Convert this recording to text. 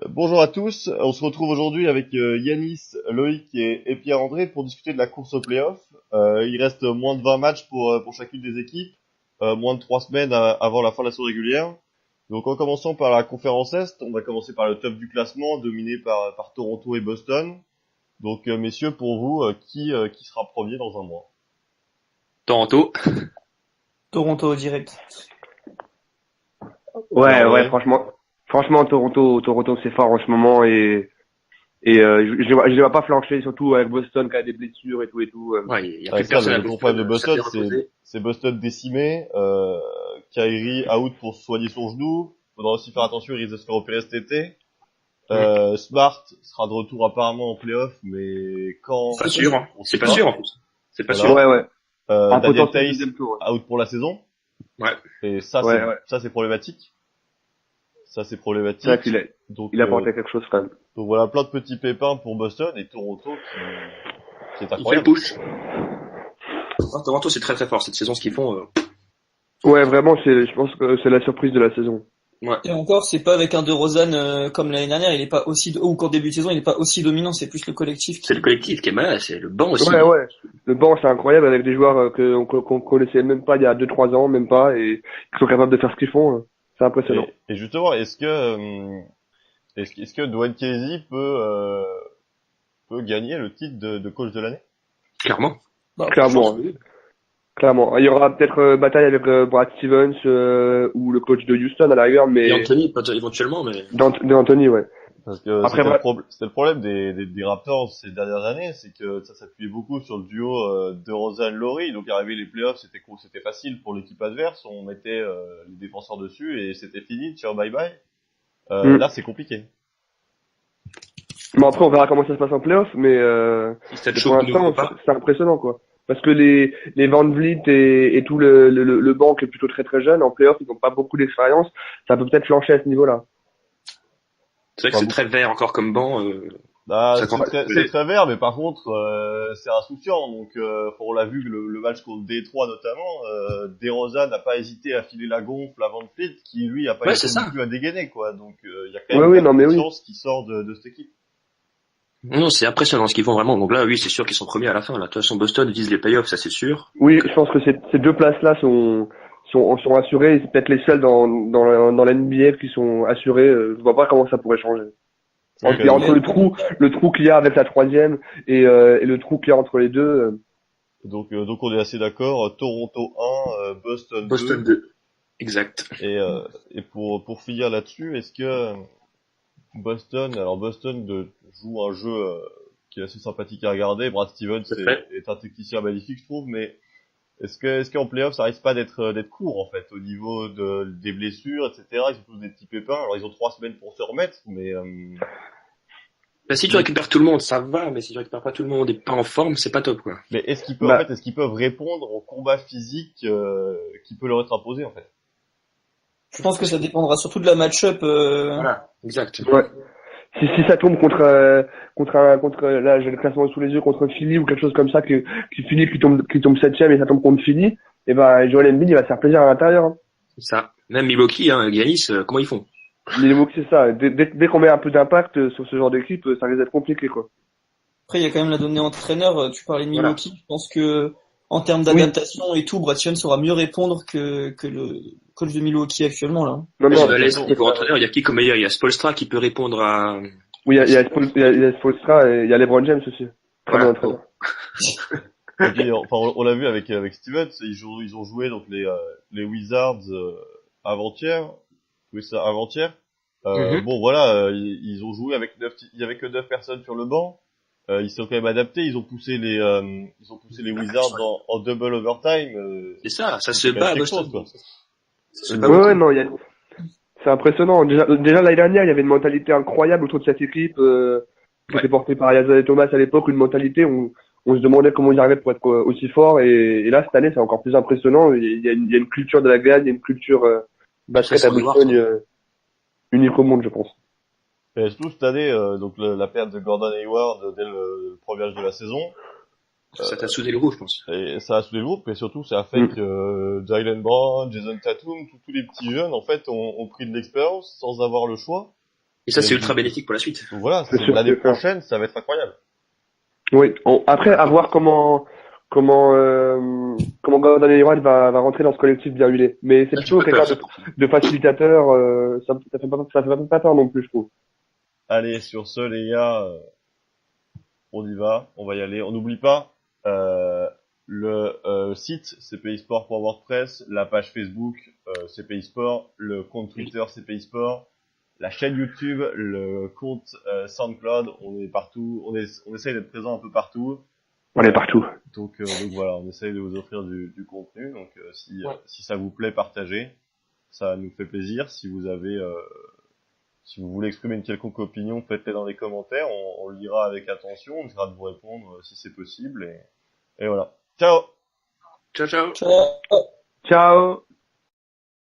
Bonjour à tous, on se retrouve aujourd'hui avec Yanis, Loïc et Pierre-André pour discuter de la course au play-off. Il reste moins de 20 matchs pour chacune des équipes, moins de 3 semaines avant la fin de la saison régulière. Donc en commençant par la conférence Est, on va commencer par le top du classement dominé par Toronto et Boston. Donc messieurs, pour vous, qui sera premier dans un mois? Toronto. Toronto direct. Ouais, franchement, Toronto, c'est fort en ce moment je les vois pas flancher, surtout avec Boston qui a des blessures et tout. Ouais, il y a Ouais, plus ça, personne à le gros problème de Boston, ça s'est reposé. c'est Boston décimé, Kyrie out pour soigner son genou. Faudra aussi faire attention, il risque de se faire opérer cet été. Smart sera de retour apparemment en playoff, mais quand? Pas sûr, hein. On C'est sait pas pas. sûr en plus. C'est pas Voilà. sûr. Ouais. Un Daniel potentiel Theis deuxième tour. out pour la saison. Ouais. Et ça, Ouais, c'est, ouais. ça, c'est problématique. Ça, c'est problématique. C'est vrai qu'il Donc, il apportait quelque chose quand même. donc voilà, plein de petits pépins pour Boston et Toronto qui est Il fait le incroyable. push. Toronto, c'est très très fort cette saison, ce qu'ils font. Ouais, vraiment, je pense que c'est la surprise de la saison. Ouais. Et encore, c'est pas avec un DeRozan comme l'année dernière, il est pas aussi ou qu'en début de saison, il est pas aussi dominant, c'est plus le collectif C'est qui. le collectif qui est malade, c'est le banc aussi. Ouais. Le banc, c'est incroyable avec des joueurs qu'on connaissait même pas il y a 2-3 ans, même pas, et qui sont capables de faire ce qu'ils font. C'est impressionnant. Et justement, est-ce que Dwayne Casey peut gagner le titre de coach de l'année? Clairement. Bah, Clairement. Clairement. Il y aura peut-être bataille avec Brad Stevens ou le coach de Houston à la rigueur, mais Et Anthony, éventuellement, mais. d'Anthony, ouais. Parce que Après, c'était le problème des Raptors ces dernières années, c'est que ça s'appuyait beaucoup sur le duo DeRozan-Laurie. Donc arriver les playoffs, c'était cool, c'était facile pour l'équipe adverse, on mettait les défenseurs dessus et c'était fini, ciao bye bye. Là, c'est compliqué. Bon, après, on verra comment ça se passe en playoff, mais Si ça te pour chauffe, nous l'instant, pas. c'est impressionnant, quoi. Parce que les Van Vliet et tout le banc qui est plutôt très très jeune, en playoff, ils n'ont pas beaucoup d'expérience. Ça peut peut-être flancher à ce niveau-là. C'est vrai que c'est très vert encore comme banc. Bah, Ça compte. c'est très vert, mais par contre, c'est insouciant. Donc, on l'a vu le match contre Détroit notamment, DeRozan n'a pas hésité à filer la gonfle à Van Fleet, qui lui a pas Ouais, hésité c'est non ça. plus à dégainer, quoi. Donc, il y a quand même Oui, une non, mais oui. confiance qui sort de cette équipe. Non, c'est impressionnant ce qu'ils font vraiment. Donc là, oui, c'est sûr qu'ils sont premiers à la fin. Là, de toute façon, Boston vise les playoffs, ça c'est sûr. Oui, je pense que ces deux places-là sont assurées. Et c'est peut-être les seules dans la NBA qui sont assurées. Je vois pas comment ça pourrait changer. Donc, Et entre le trou qu'il y a avec la troisième et le trou qu'il y a entre les deux. donc on est assez d'accord. Toronto 1, Boston 2. Boston 2. Exact. Et pour finir là-dessus, est-ce que Boston joue un jeu qui est assez sympathique à regarder. Brad Stevens est un technicien magnifique, je trouve, mais est-ce qu'en playoff ça risque pas d'être court en fait au niveau des blessures, etc. Ils ont tous des petits pépins. Alors ils ont 3 semaines pour se remettre, mais Bah, si tu récupères tout le monde, ça va, mais si tu récupères pas tout le monde et pas en forme, c'est pas top, quoi. mais est-ce qu'ils peuvent répondre au combat physique qui peut leur être imposé en fait? Je pense que ça dépendra surtout de la match-up. Voilà. Exact. Ouais. Si ça tombe contre là j'ai le classement sous les yeux contre Philly ou quelque chose comme ça qui finit qui tombe septième et ça tombe contre Philly, et ben Joel Embiid il va se faire plaisir à l'intérieur. Hein. C'est ça. Même Milwaukee, Giannis, comment ils font? Milwaukee c'est ça. Dès qu'on met un peu d'impact sur ce genre d'équipe, ça risque d'être compliqué quoi. Après, il y a quand même la donnée entraîneur. Tu parlais de Milwaukee. Voilà. Je pense que en termes d'adaptation et tout, Brad Stevens saura mieux répondre que le coach de Milwaukee actuellement là. Non, Niveau entraîneur, il y a qui comme meilleur? Il y a Spoelstra qui peut répondre à... Oui, il y a Spoelstra et il y a LeBron James aussi. Très bon entraîneur. Et puis, enfin, on l'a vu avec Stevens, ils ont joué donc les Wizards avant-hier. Oui, ça avant-hier. Bon voilà, ils ont joué il y avait que 9 personnes sur le banc. Ils sont quand même adaptés, ils ont poussé les Wizards en double overtime. C'est ça se c'est bat à quelque Boston. chose, quoi. Ouais, non, c'est impressionnant. Déjà l'année dernière, il y avait une mentalité incroyable autour de cette équipe qui était portée par Isaiah Thomas à l'époque, une mentalité où on se demandait comment ils arrivaient pour être aussi forts. Et là, cette année, c'est encore plus impressionnant. Il y a une culture de la gagne, il y a une culture basket à Boston unique au monde, je pense. Et surtout cette année, donc la perte de Gordon Hayward dès le premier match de la saison. Ça t'a soudé le groupe, je pense. Et ça a soudé le groupe, mais surtout ça a fait que Jaylen Brown, Jason Tatum, tous les petits jeunes en fait ont pris de l'expérience sans avoir le choix. Et ça, c'est ultra bénéfique pour la suite. Donc voilà, C'est sûr, l'année c'est sûr. prochaine, ça va être incroyable. Oui. Après, à voir comment Gordon Hayward va rentrer dans ce collectif bien huilé. Mais c'est Ah, plutôt tu peux quelqu'un peur, ça. de facilitateur. Ça fait pas peur non plus, je trouve. Allez, sur ce, les gars, on y va, on va y aller. On n'oublie pas le site cpisport.wordpress, la page Facebook CPI Sport, le compte Twitter CPI Sport, la chaîne YouTube, le compte SoundCloud. On est partout, on essaye d'être présent un peu partout. On est partout. Donc voilà, on essaye de vous offrir du contenu. Donc si ça vous plaît, partagez. Ça nous fait plaisir. Si vous voulez exprimer une quelconque opinion, faites-le dans les commentaires. On le lira avec attention. On essaiera de vous répondre si c'est possible. Et voilà. Ciao. Ciao, ciao. Ciao. Ciao.